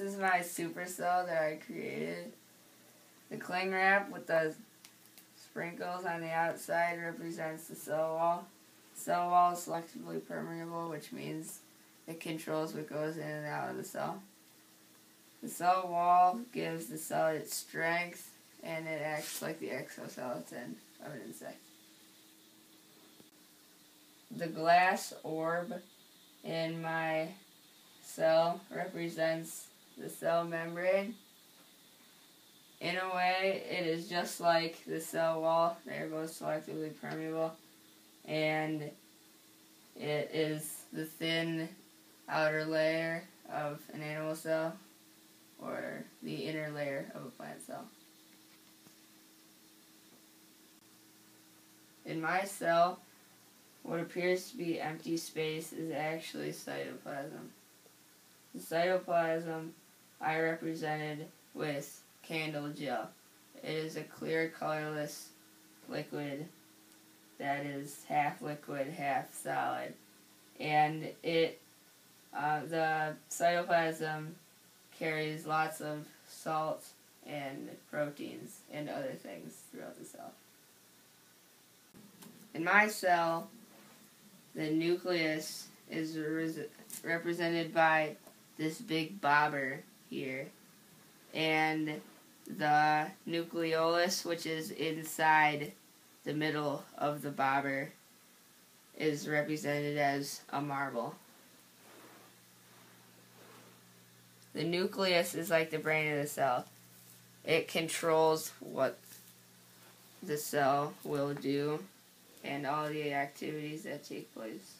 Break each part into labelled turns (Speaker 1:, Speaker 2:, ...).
Speaker 1: is my supercell that I created. The cling wrap with the sprinkles on the outside represents the cell wall. The cell wall is selectively permeable, which means it controls what goes in and out of the cell. The cell wall gives the cell its strength, and it acts like the exoskeleton of an insect. The glass orb in my cell represents the cell membrane. In a way, it is just like the cell wall. They're both selectively permeable, and it is the thin outer layer of an animal cell, or the inner layer of a plant cell. In my cell, what appears to be empty space is actually cytoplasm. The cytoplasm I represented with candle gel. It is a clear, colorless liquid that is half liquid, half solid. And the cytoplasm carries lots of salt and proteins and other things throughout the cell. In my cell, the nucleus is represented by this big bobber here, and the nucleolus, which is inside the middle of the bobber, is represented as a marble. The nucleus is like the brain of the cell. It controls what the cell will do and all the activities that take place.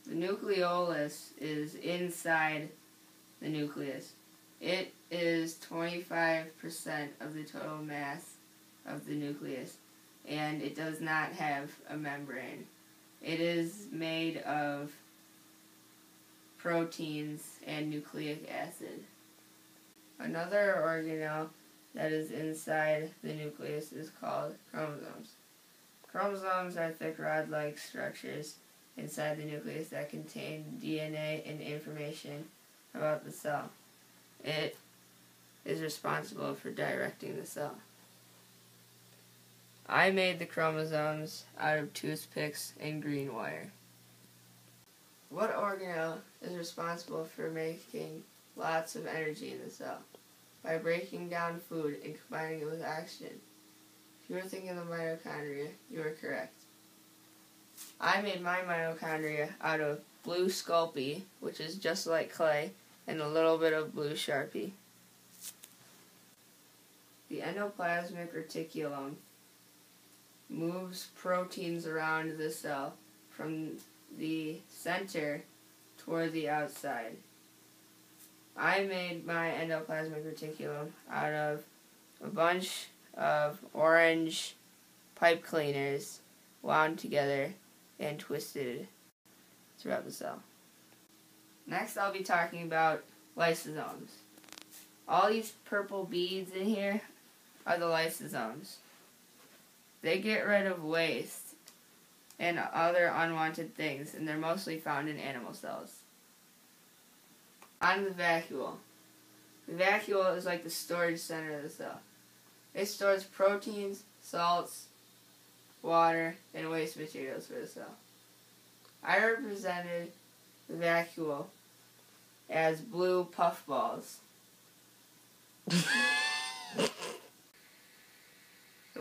Speaker 1: The nucleolus is inside the nucleus. It is 25% of the total mass of the nucleus, and it does not have a membrane. It is made of proteins and nucleic acid. Another organelle that is inside the nucleus is called chromosomes. Chromosomes are thick rod-like structures inside the nucleus that contain DNA and information about the cell. It is responsible for directing the cell. I made the chromosomes out of toothpicks and green wire. What organelle is responsible for making lots of energy in the cell? By breaking down food and combining it with oxygen. If you were thinking of the mitochondria, you are correct. I made my mitochondria out of blue Sculpey, which is just like clay, and a little bit of blue Sharpie. The endoplasmic reticulum moves proteins around the cell from the center toward the outside. I made my endoplasmic reticulum out of a bunch of orange pipe cleaners wound together and twisted throughout the cell. Next, I'll be talking about lysosomes. All these purple beads in here are the lysosomes. They get rid of waste and other unwanted things, and they're mostly found in animal cells. On the vacuole. The vacuole is like the storage center of the cell. It stores proteins, salts, water, and waste materials for the cell. I represented the vacuole as blue puffballs. The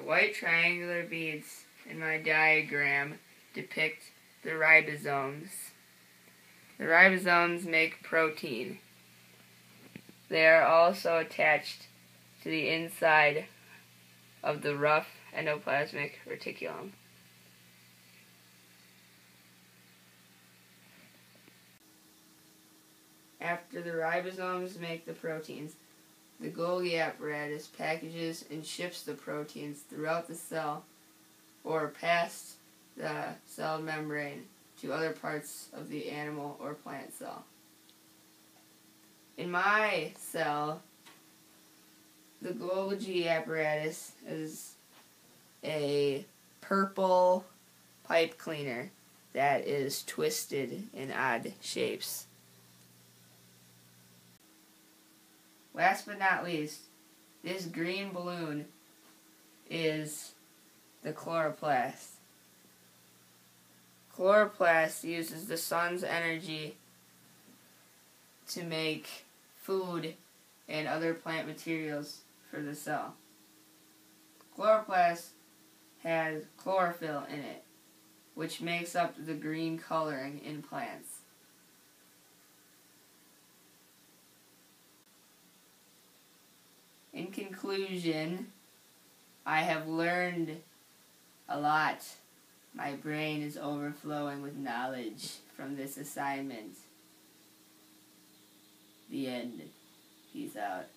Speaker 1: white triangular beads in my diagram depict the ribosomes. The ribosomes make protein. They are also attached to the inside of the rough endoplasmic reticulum. After the ribosomes make the proteins, the Golgi apparatus packages and ships the proteins throughout the cell or past the cell membrane to other parts of the animal or plant cell. In my cell, the Golgi apparatus is a purple pipe cleaner that is twisted in odd shapes. Last but not least, this green balloon is the chloroplast. Chloroplast uses the sun's energy to make food and other plant materials for the cell. Chloroplast has chlorophyll in it, which makes up the green coloring in plants. In conclusion, I have learned a lot. My brain is overflowing with knowledge from this assignment. The end. Peace out.